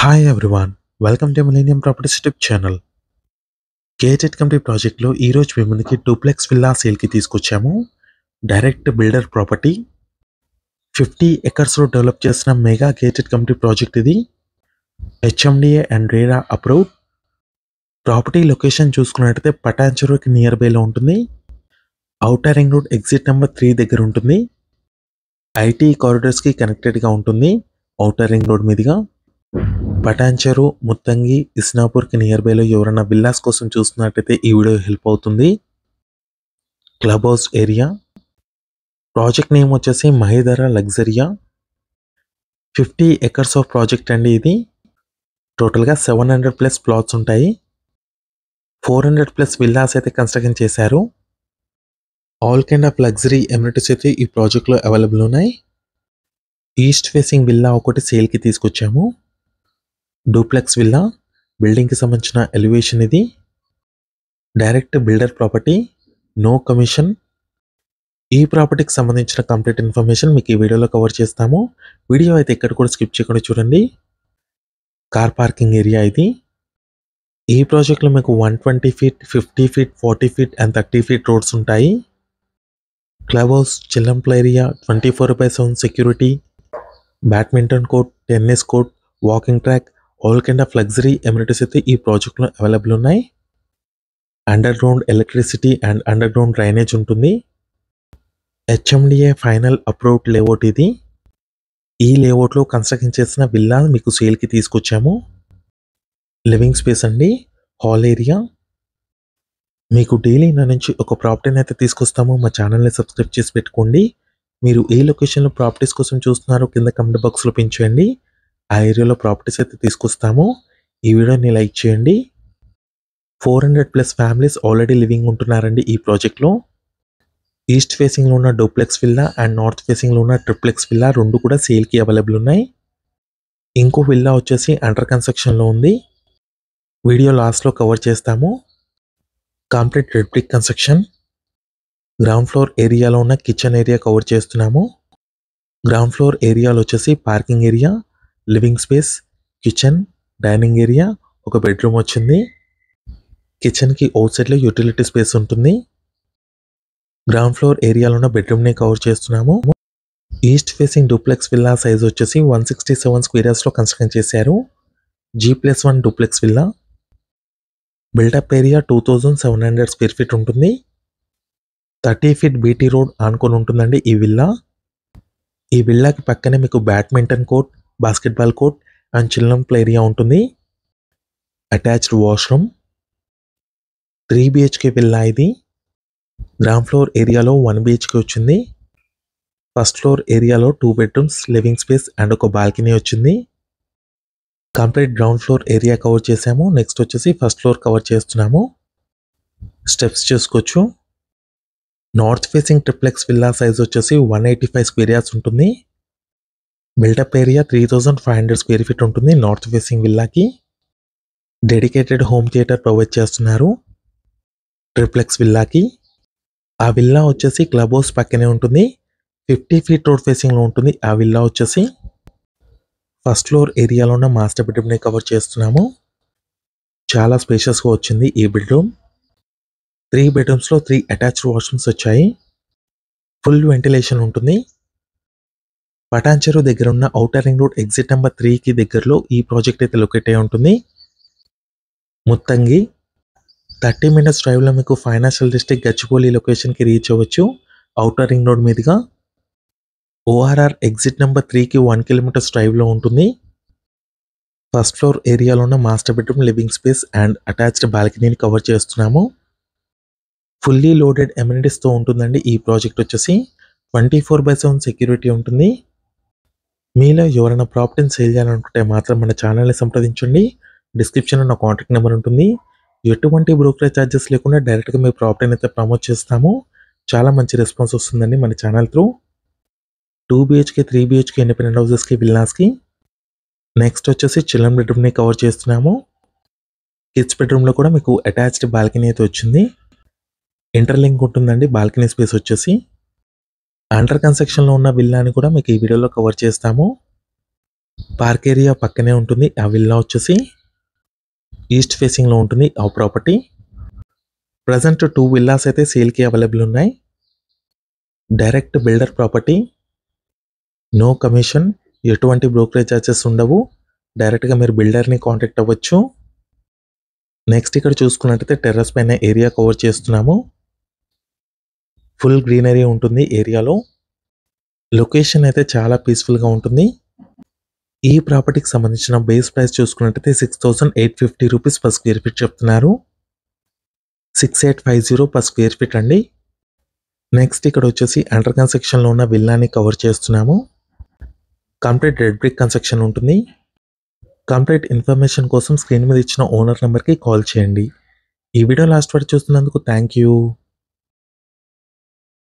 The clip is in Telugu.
Hi everyone, welcome to millennium properties YouTube channel. Gated community ప్రాజెక్ట్లో ఈరోజు మీ ముందుకి డూప్లెక్స్ విల్లా సేల్కి తీసుకొచ్చాము. డైరెక్ట్ బిల్డర్ ప్రాపర్టీ 50 ఎకర్స్లో డెవలప్ చేసిన మెగా గేటెడ్ కమ్యూనిటీ ప్రాజెక్ట్ ఇది. HMDA and RERA approved. Property location చూసుకున్నట్టయితే పటాన్చెరువుకి నియర్ బైలో ఉంటుంది. Outer ring road exit number 3 దగ్గర ఉంటుంది. ఐటీ కారిడార్స్కి కనెక్టెడ్గా ఉంటుంది. ఔటర్ రింగ్ రోడ్ మీదుగా పటాన్చెరు, ముత్తంగి, ఇస్నాపూర్కి నియర్ బైలో ఎవరైనా విల్లాస్ కోసం చూస్తున్నట్టయితే ఈ వీడియో హెల్ప్ అవుతుంది. Club house area. Project name వచ్చేసి మహేదర లగ్జరియా. 50 ఎకర్స్ ఆఫ్ ప్రాజెక్ట్ అండి ఇది. టోటల్గా 700+ ప్లాట్స్ ఉంటాయి. 400+ విల్లాస్ అయితే కన్స్ట్రక్షన్ చేశారు. All kind of luxury amenities అయితే ఈ ప్రాజెక్ట్లో అవైలబుల్ ఉన్నాయి. ఈస్ట్ ఫేసింగ్ విల్లా ఒకటి సేల్కి తీసుకొచ్చాము. డూప్లెక్స్ విల్లా, బిల్డింగ్కి సంబంధించిన ఎలివేషన్ ఇది. Direct builder property, no commission. ఈ ప్రాపర్టీకి సంబంధించిన కంప్లీట్ ఇన్ఫర్మేషన్ మీకు ఈ వీడియోలో కవర్ చేస్తాము. వీడియో అయితే ఎక్కడ కూడా స్కిప్ చేయకుండా చూడండి. కార్ పార్కింగ్ ఏరియా ఇది. ఈ ప్రాజెక్ట్లో మీకు 120 feet, 50 feet, 40 feet and 30 feet roads ఉంటాయి. Club house, children play area, 24/7 security, badminton court, tennis court, walking track, all kind of luxury amenities అయితే ఈ ప్రాజెక్ట్లో అవైలబుల్ ఉన్నాయి. Under ground electricity and under ground drainage ఉంటుంది. హెచ్ఎండిఏ ఫైనల్ అప్రూవ్డ్ లేఅవుట్ ఇది. ఈ లేఅవుట్లో కన్స్ట్రక్షన్ చేసిన విల్లా మీకు సేల్కి తీసుకొచ్చాము. లివింగ్ స్పేస్ అండి, హాల్ ఏరియా. మీకు డైలీ నా నుంచి ఒక ప్రాపర్టీని అయితే తీసుకొస్తాము. మా ఛానల్ని సబ్స్క్రైబ్ చేసి పెట్టుకోండి. మీరు ఏ లొకేషన్లో ప్రాపర్టీస్ కోసం చూస్తున్నారో కింద కమెంట్ బాక్స్లో పిన్ చేయండి. ఆ ఏరియాలో ప్రాపర్టీస్ అయితే తీసుకొస్తాము. ఈ వీడియోని లైక్ చేయండి. 400+ ఫ్యామిలీస్ ఆల్రెడీ లివింగ్ ఉంటున్నారండి ఈ ప్రాజెక్ట్లో. ఈస్ట్ ఫేసింగ్లో ఉన్న డూప్లెక్స్ విల్లా అండ్ నార్త్ ఫేసింగ్లో ఉన్న ట్రిప్లెక్స్ విల్లా రెండు కూడా సేల్కి అవైలబుల్ ఉన్నాయి. ఇంకో విల్లా వచ్చేసి అండర్ కన్స్ట్రక్షన్లో ఉంది. వీడియో లాస్ట్లో కవర్ చేస్తాము. Complete red brick construction. Ground floor ఏరియాలో ఉన్న కిచెన్ ఏరియా కవర్ చేస్తున్నాము. గ్రౌండ్ ఫ్లోర్ ఏరియాలో వచ్చేసి parking area, living space, kitchen, dining area, ఒక బెడ్రూమ్ వచ్చింది. కిచెన్కి అవుట్ సైడ్లో యూటిలిటీ స్పేస్ ఉంటుంది. గ్రౌండ్ ఫ్లోర్ ఏరియాలో ఉన్న బెడ్రూమ్ని కవర్ చేస్తున్నాము. East facing duplex villa size వచ్చేసి 167 స్క్వేర్ యార్డ్స్లో కన్స్ట్రక్షన్ చేశారు. G+1 duplex villa. Built up area 2700 square feet ఉంటుంది. 30 ఫీట్ బీటీ రోడ్ ఆనుకొని ఉంటుందండి ఈ విల్లా. ఈ విల్లాకి పక్కనే మీకు badminton court, basketball court and children play area ఉంటుంది. Attached washroom. 3 BHK విల్లా ఇది. గ్రౌండ్ ఫ్లోర్ ఏరియాలో 1 BHK వచ్చింది. ఫస్ట్ ఫ్లోర్ ఏరియాలో 2 బెడ్రూమ్స్, లివింగ్ స్పేస్ అండ్ ఒక బాల్కనీ వచ్చింది. Complete ground floor area cover చేసాము. నెక్స్ట్ వచ్చేసి ఫస్ట్ ఫ్లోర్ కవర్ చేస్తున్నాము. స్టెప్స్ చూసుకోవచ్చు. North facing triplex villa size వచ్చేసి 185 స్క్వేర్ యార్డ్స్ ఉంటుంది. బిల్డప్ ఏరియా 3500 స్క్వేర్ ఫీట్ ఉంటుంది. నార్త్ ఫేసింగ్ విల్లాకి డెడికేటెడ్ హోమ్ థియేటర్ ప్రొవైడ్ చేస్తున్నారు. ట్రిప్లెక్స్ విల్లాకి. ఆ విల్లా వచ్చేసి క్లబ్ హౌస్ పక్కనే ఉంటుంది. 50 ఫీట్ రోడ్ ఫేసింగ్లో ఉంటుంది. ఆ విల్లా వచ్చేసి ఫస్ట్ ఫ్లోర్ ఏరియాలో ఉన్న మాస్టర్ బెడ్రూమ్ని కవర్ చేస్తున్నాము. చాలా స్పేషియస్గా వచ్చింది ఈ బెడ్రూమ్. 3 బెడ్రూమ్స్లో 3 అటాచ్డ్ వాష్రూమ్స్ వచ్చాయి. ఫుల్ వెంటిలేషన్ ఉంటుంది. పటాన్చెరు దగ్గర ఉన్న outer ring road exit number 3కి దగ్గరలో ఈ ప్రాజెక్ట్ అయితే లొకేట్ అయి ఉంటుంది. ముత్తంగి 30 మినిట్స్ డ్రైవ్లో మీకు ఫైనాన్షియల్ డిస్ట్రిక్ట్ గచ్చిబౌలి లొకేషన్కి రీచ్ అవ్వచ్చు. ఔటర్ రింగ్ రోడ్ మీదుగా ఓఆర్ఆర్ ఎగ్జిట్ నెంబర్ 3కి 1 కిలోమీటర్స్ డ్రైవ్లో ఉంటుంది. ఫస్ట్ ఫ్లోర్ ఏరియాలో ఉన్న master bedroom, living space and attached బాల్కనీని కవర్ చేస్తున్నాము. ఫుల్లీ లోడెడ్ ఎమ్యూనిటీస్తో ఉంటుందండి ఈ ప్రాజెక్ట్ వచ్చేసి. 24/7 సెక్యూరిటీ ఉంటుంది. మీలో ఎవరైనా ప్రాపర్టీని సేల్ చేయాలనుకుంటే మాత్రం మన ఛానల్ని సంప్రదించండి. డిస్క్రిప్షన్లో నా కాంటాక్ట్ నెంబర్ ఉంటుంది. ఎటువంటి బ్రోకరేజ్ ఛార్జెస్ లేకుండా డైరెక్ట్గా మీ ప్రాపర్టీని అయితే ప్రమోట్ చేస్తాము. చాలా మంచి రెస్పాన్స్ వస్తుందండి మన channel through. 2 BHK, 3 BHK independent హౌసెస్కి, విల్లాస్కి. నెక్స్ట్ వచ్చేసి చిల్డ్రన్ బెడ్రూమ్ని కవర్ చేస్తున్నాము. కిడ్స్ బెడ్రూమ్లో కూడా మీకు అటాచ్డ్ బాల్కనీ అయితే వచ్చింది. ఇంటర్లింక్ ఉంటుందండి బాల్కనీ స్పేస్ వచ్చేసి. అండర్ కన్స్ట్రక్షన్లో ఉన్న విల్లాని కూడా మీకు ఈ వీడియోలో కవర్ చేస్తాము. పార్క్ ఏరియా పక్కనే ఉంటుంది. ఆ విల్లా వచ్చేసి ఈస్ట్ ఫేసింగ్లో ఉంటుంది ఆ ప్రాపర్టీ. ప్రజెంట్ 2 విల్లాస్ అయితే సేల్కి అవైలబుల్ ఉన్నాయి. Direct builder property, no commission, ఎటువంటి బ్రోకరేజ్ చార్జెస్ ఉండవు. డైరెక్ట్గా మీరు బిల్డర్ని కాంటాక్ట్ అవ్వచ్చు. నెక్స్ట్ ఇక్కడ చూసుకున్నట్టయితే టెర్రస్ పైన ఏరియా కవర్ చేస్తున్నాము. ఫుల్ గ్రీనరీ ఉంటుంది ఏరియాలో. లొకేషన్ అయితే చాలా పీస్ఫుల్గా ఉంటుంది. ఈ ప్రాపర్టీకి సంబంధించిన బేస్ ప్రైస్ చూసుకున్నట్టయితే 6,850 రూపీస్ పర్ స్క్వేర్ ఫీట్ చెప్తున్నారు. 6850 పర్ స్క్వేర్ ఫీట్ అండి. నెక్స్ట్ ఇక్కడ వచ్చేసి అండర్ కన్స్ట్రక్షన్లో ఉన్న విల్లాని కవర్ చేస్తున్నాము. కంప్లీట్ రెడ్ బ్రిక్ కన్స్ట్రక్షన్ ఉంటుంది. కంప్లీట్ ఇన్ఫర్మేషన్ కోసం స్క్రీన్ మీద ఇచ్చిన ఓనర్ నెంబర్కి కాల్ చేయండి. ఈ వీడియో లాస్ట్ వరకు చూస్తున్నందుకు థ్యాంక్ యూ.